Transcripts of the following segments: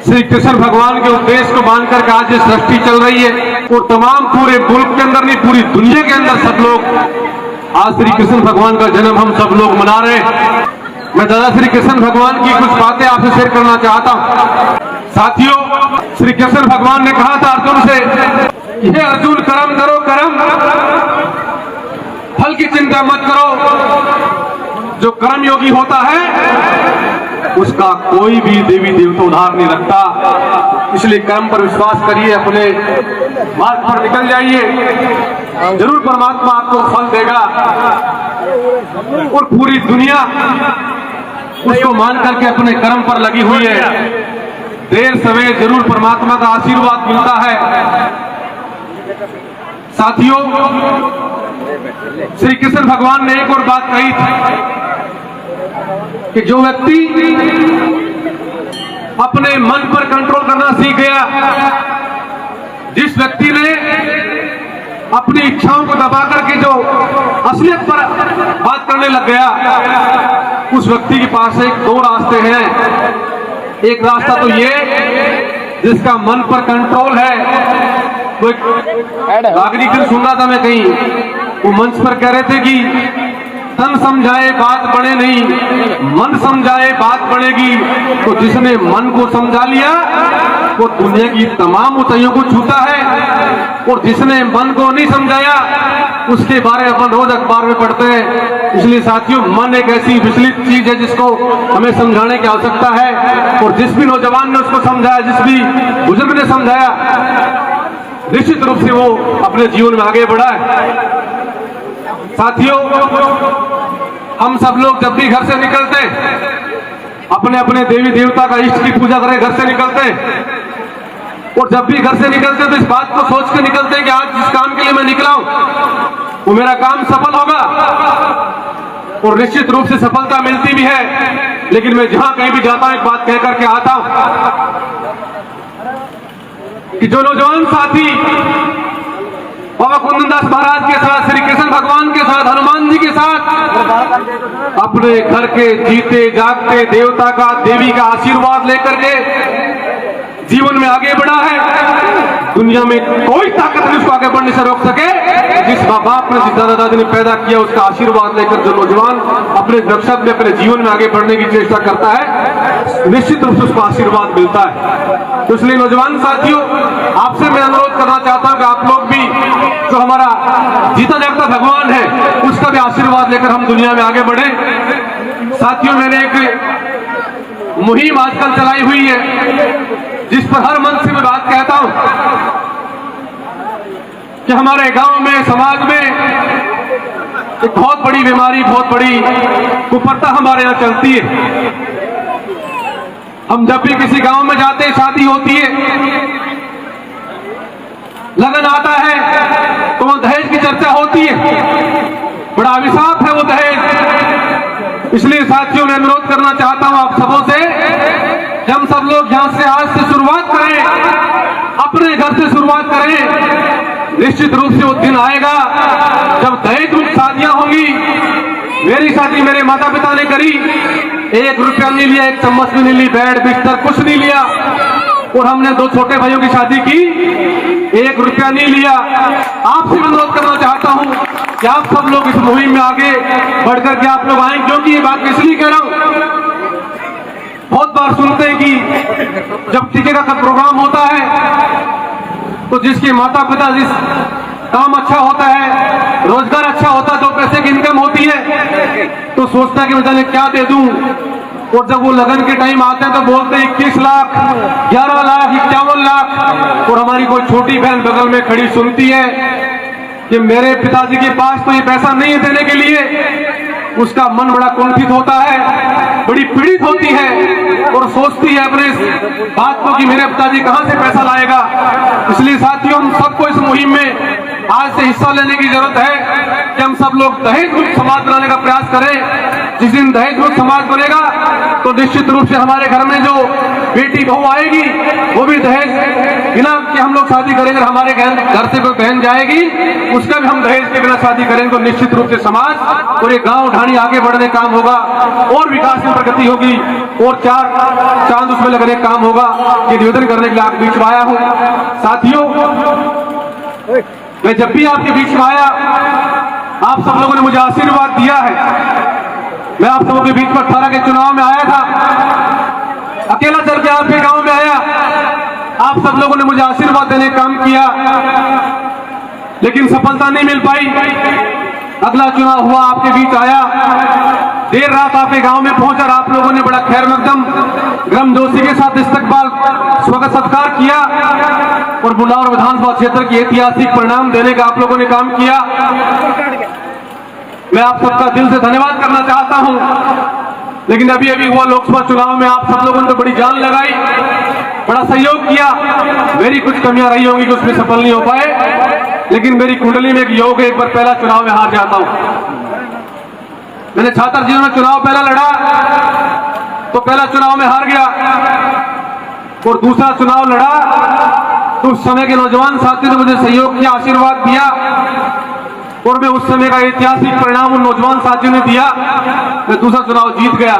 श्री कृष्ण भगवान के उपदेश को मान करके आज ये सृष्टि चल रही है और तमाम पूरे मुल्क के अंदर नहीं पूरी दुनिया के अंदर सब लोग आज श्री कृष्ण भगवान का जन्म हम सब लोग मना रहे हैं। मैं दादा श्री कृष्ण भगवान की कुछ बातें आपसे शेयर करना चाहता हूँ। साथियों, श्री कृष्ण भगवान ने कहा था अर्जुन से, हे अर्जुन कर्म करो कर्म, फल की चिंता मत करो। जो कर्म योगी होता है उसका कोई भी देवी देवता उधार नहीं रखता। इसलिए कर्म पर विश्वास करिए, अपने मार्ग पर निकल जाइए, जरूर परमात्मा आपको फल देगा। और पूरी दुनिया उसको मान करके अपने कर्म पर लगी हुई है। देर सवेर जरूर परमात्मा का आशीर्वाद मिलता है। साथियों, श्री कृष्ण भगवान ने एक और बात कही थी कि जो व्यक्ति अपने मन पर कंट्रोल करना सीख गया, जिस व्यक्ति ने अपनी इच्छाओं को दबा करके जो असलियत पर बात करने लग गया, उस व्यक्ति के पास एक दो रास्ते हैं। एक रास्ता तो ये जिसका मन पर कंट्रोल है। कोई नागरिक सुन रहा था मैं कहीं, वो मंच पर कह रहे थे कि तन समझाए बात बने नहीं, मन समझाए बात बनेगी। तो जिसने मन को समझा लिया वो दुनिया की तमाम ऊंचाइयों को छूता है, और जिसने मन को नहीं समझाया उसके बारे में अपन रोज अखबार में पढ़ते हैं। इसलिए साथियों, मन एक ऐसी विचलित चीज है जिसको हमें समझाने की आवश्यकता है। और जिस भी नौजवान ने उसको समझाया, जिस भी बुजुर्ग ने समझाया, निश्चित रूप से वो अपने जीवन में आगे बढ़ा है। साथियों, हम सब लोग जब भी घर से निकलते अपने अपने देवी देवता का इष्ट की पूजा करें, घर से निकलते, और जब भी घर से निकलते तो इस बात को सोच के निकलते कि आज जिस काम के लिए मैं निकला हूं वो मेरा काम सफल होगा। और निश्चित रूप से सफलता मिलती भी है। लेकिन मैं जहां कहीं भी जाता हूं एक बात कह करके आता हूं कि जो नौजवान साथी बाबा कुंदनदास महाराज के साथ, श्री कृष्ण भगवान के साथ, हनुमान जी के साथ अपने घर के जीते जागते देवता का, देवी का आशीर्वाद लेकर के जीवन में आगे बढ़ा है, दुनिया में कोई ताकत नहीं उसको आगे बढ़ने से रोक सके। जिस माँ बाप ने, जिस दादा दादी ने पैदा किया, उसका आशीर्वाद लेकर जो नौजवान अपने नक्शद में, अपने जीवन में आगे बढ़ने की चेष्टा करता है, निश्चित रूप से उसको आशीर्वाद मिलता है। तो इसलिए नौजवान साथियों, आपसे मैं अनुरोध करना चाहता हूं कि आप लोग भी जो हमारा जीता जागता भगवान है उसका भी आशीर्वाद लेकर हम दुनिया में आगे बढ़े। साथियों, मैंने एक मुहिम आजकल चलाई हुई है जिस पर हर मन से मैं बात कहता हूं कि हमारे गांव में, समाज में एक बहुत बड़ी बीमारी, बहुत बड़ी कुप्रथा हमारे यहाँ चलती है। हम जब भी किसी गांव में जाते हैं, शादी होती है, लगन आता है, तो वहां दहेज की चर्चा होती है। बड़ा अभिशाप है वो दहेज। इसलिए साथियों, मैं अनुरोध करना चाहता हूं आप सबों से कि हम सब लोग यहां से आज से शुरुआत करें, अपने घर से शुरुआत करें। निश्चित रूप से वो दिन आएगा जब दहेज मुक्त शादियां होंगी। मेरी शादी मेरे माता पिता ने करी, 1 रुपया नहीं लिया, 1 चम्मच भी नहीं ली, बेड बिस्तर कुछ नहीं लिया। और हमने 2 छोटे भाइयों की शादी की, 1 रुपया नहीं लिया। आपसे मैं अनुरोध करना चाहता हूं कि आप सब लोग इस मुहिम में आगे बढ़कर के आप लोग आए, क्योंकि ये बात इसलिए कह रहा हूं, बहुत बार सुनते हैं कि जब टीके का प्रोग्राम होता है तो जिसके माता पिता, जिस काम अच्छा होता है, रोजगार अच्छा होता है, 2 पैसे की इनकम होती है, तो सोचता है कि मैं जाने क्या दे दूं। और जब वो लगन के टाइम आते हैं तो बोलते हैं 21 लाख, 11 लाख, 51 लाख। और हमारी कोई छोटी बहन बगल में खड़ी सुनती है कि मेरे पिताजी के पास तो ये पैसा नहीं है देने के लिए। उसका मन बड़ा कुंठित होता है, बड़ी पीड़ित होती है और सोचती है अपने बात को कि मेरे पिताजी कहां से पैसा लाएगा। इसलिए साथियों, हम सबको इस मुहिम में आज से हिस्सा लेने की जरूरत है कि हम सब लोग दहेज मुक्त समाज बनाने का प्रयास करें। जिस दिन दहेज मुक्त समाज बनेगा तो निश्चित रूप से हमारे घर में जो बेटी बहू आएगी वो भी दहेज बिना कि हम लोग शादी करेंगे, हमारे घर से कोई बहन जाएगी उसका भी हम दहेज के बिना शादी करेंगे तो निश्चित रूप से समाज और ये गांव ढाणी आगे बढ़ने काम होगा और विकास में प्रगति होगी और 4 चांद उसमें लगने काम होगा। ये निवेदन करने के लिए आपके बीच में आया हूं। साथियों, मैं जब भी आपके बीच में आया आप सब लोगों ने मुझे आशीर्वाद दिया है। मैं आप सबों के बीच में 18 के चुनाव में आया था, अकेला चल के आपके गांव में आया, आप सब लोगों ने मुझे आशीर्वाद देने का काम किया, लेकिन सफलता नहीं मिल पाई। अगला चुनाव हुआ, आपके बीच आया, देर रात आपके गांव में पहुंचकर आप लोगों ने बड़ा खैर मकदम गर्मजोशी के साथ इस्तकबाल स्वागत सत्कार किया और बुलावर विधानसभा क्षेत्र की ऐतिहासिक परिणाम देने का आप लोगों ने काम किया। मैं आप सबका दिल से धन्यवाद करना चाहता हूं। लेकिन अभी अभी हुआ लोकसभा चुनाव में आप सब लोगों ने तो बड़ी जान लगाई, बड़ा सहयोग किया। मेरी कुछ कमियां रही होंगी कि उसमें सफल नहीं हो पाए, लेकिन मेरी कुंडली में एक योग है, एक बार पहला चुनाव में हार जाता हूं। मैंने छात्र जीवन में चुनाव पहला लड़ा तो पहला चुनाव में हार गया और दूसरा चुनाव लड़ा तो उस समय के नौजवान साथी ने मुझे सहयोग किया, आशीर्वाद दिया और मैं उस समय का ऐतिहासिक परिणाम उन नौजवान साथियों ने दिया। मैं दूसरा चुनाव जीत गया।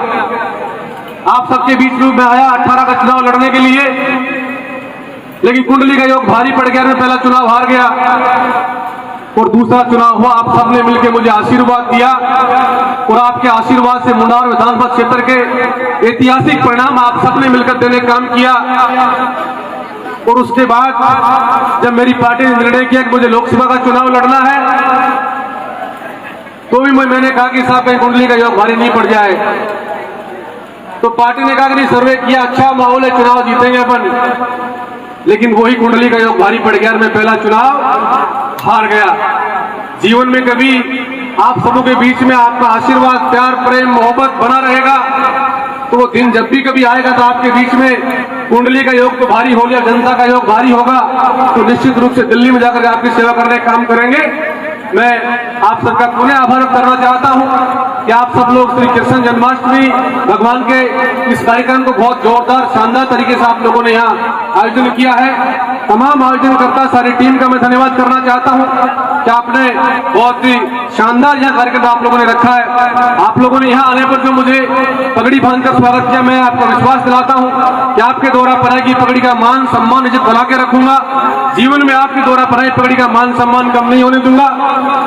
आप सबके बीच में मैं आया 18 का चुनाव लड़ने के लिए, लेकिन कुंडली का योग भारी पड़ गया। मैं पहला चुनाव हार गया और दूसरा चुनाव हुआ। आप सबने मिलकर मुझे आशीर्वाद दिया और आपके आशीर्वाद से मुंडावर विधानसभा क्षेत्र के ऐतिहासिक परिणाम आप सबने मिलकर देने का काम किया। और उसके बाद जब मेरी पार्टी ने निर्णय किया कि मुझे लोकसभा का चुनाव लड़ना है तो भी मैंने कहा कि साहब कहीं कुंडली का योग भारी नहीं पड़ जाए। तो पार्टी ने कहा कि नहीं, सर्वे किया, अच्छा माहौल है, चुनाव जीतेंगे अपन, लेकिन वही कुंडली का योग भारी पड़ गया। मैं पहला चुनाव हार गया। जीवन में कभी आप सबों के बीच में आपका आशीर्वाद, प्यार, प्रेम, मोहब्बत बना रहेगा तो वो दिन जब भी कभी आएगा तो आपके बीच में कुंडली का योग तो भारी हो गया, जनता का योग भारी होगा तो निश्चित रूप से दिल्ली में जाकर आपकी सेवा करने का काम करेंगे। मैं आप सबका पुनः आभार करना चाहता हूं कि आप सब लोग श्री कृष्ण जन्माष्टमी भगवान के इस कार्यक्रम को बहुत जोरदार शानदार तरीके से आप लोगों ने यहाँ आयोजन किया है। तमाम आयोजनकर्ता सारी टीम का मैं धन्यवाद करना चाहता हूं कि आपने बहुत ही शानदार यहाँ कार्यक्रम आप लोगों ने रखा है। आप लोगों ने यहाँ आने पर जो मुझे पगड़ी बांधकर स्वागत किया, मैं आपको विश्वास दिलाता हूँ कि आपके द्वारा पहनाई की पगड़ी का मान सम्मान इज्जत बना के रखूंगा। जीवन में आपके द्वारा पहनाई पगड़ी का मान सम्मान कम नहीं होने दूंगा।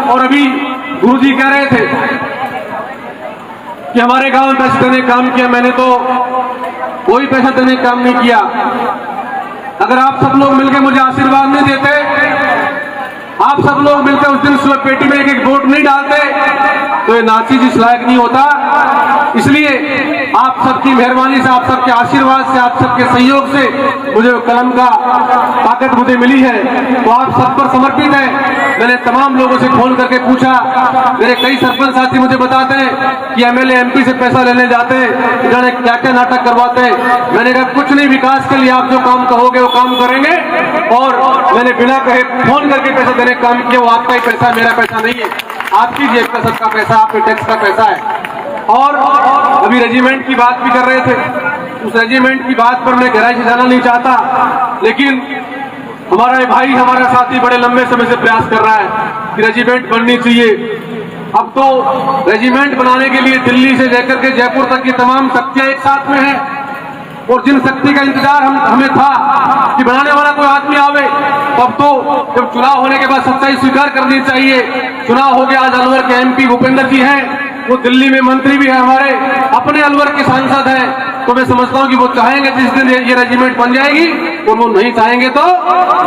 और अभी गुरुजी कह रहे थे कि हमारे गांव में पैसे देने का काम किया, मैंने तो कोई पैसा देने का काम नहीं किया। अगर आप सब लोग मिलकर मुझे आशीर्वाद नहीं देते, आप सब लोग मिलकर उस दिन सुबह पेटी में एक वोट नहीं डालते तो ये नाची जिस लायक नहीं होता। इसलिए आप सबकी मेहरबानी से, आप सबके आशीर्वाद से, आप सबके सहयोग से मुझे कलम का ताकत मुझे मिली है तो आप सब पर समर्पित है। मैंने तमाम लोगों से फोन करके पूछा, मेरे कई सरपंच साथी मुझे बताते हैं कि एमएलए एमपी से पैसा लेने जाते हैं, जाने क्या क्या नाटक करवाते हैं। मैंने कहा कुछ नहीं, विकास के लिए आप जो काम कहोगे वो काम करेंगे। और मैंने बिना कहे फोन करके पैसा देने का काम किया। वो आपका ही पैसा, मेरा पैसा नहीं है, आपकी जेब का सबका पैसा, आपके टैक्स का पैसा है। और अभी रेजिमेंट की बात भी कर रहे थे, उस रेजिमेंट की बात पर मैं गहराई से जाना नहीं चाहता, लेकिन हमारा भाई, हमारा साथी बड़े लंबे समय से प्रयास कर रहा है कि रेजिमेंट बननी चाहिए। अब तो रेजिमेंट बनाने के लिए दिल्ली से लेकर के जयपुर तक की तमाम शक्तियां एक साथ में है और जिन शक्ति का इंतजार हमें था कि बनाने वाला कोई आदमी आवे, तब तो जब चुनाव होने के बाद सच्चाई स्वीकार करनी चाहिए। चुनाव हो गया, आज अलवर के एमपी भूपेंद्र जी हैं, वो दिल्ली में मंत्री भी है, हमारे अपने अलवर के सांसद हैं। तो मैं समझता हूं कि वो चाहेंगे जिस दिन ये रेजिमेंट बन जाएगी, और वो नहीं चाहेंगे तो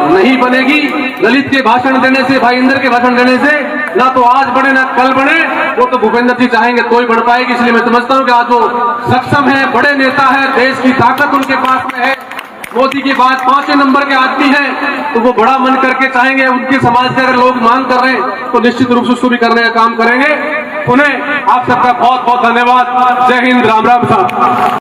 नहीं बनेगी। दलित के भाषण देने से, भाई इंदर के भाषण देने से ना तो आज बने ना कल बने, वो तो भूपेंद्र जी चाहेंगे तो ही बढ़ पाएगी। इसलिए मैं समझता हूं कि आज वो सक्षम है, बड़े नेता है, देश की ताकत उनके पास में है। मोदी के बाद 5वें नंबर के आदमी हैं तो वो बड़ा मन करके चाहेंगे, उनके समाज से अगर लोग मांग कर रहे हैं तो निश्चित रूप से उसको भी करने का काम करेंगे। उन्हें आप सबका बहुत बहुत धन्यवाद। जय हिंद, राम राम साहब।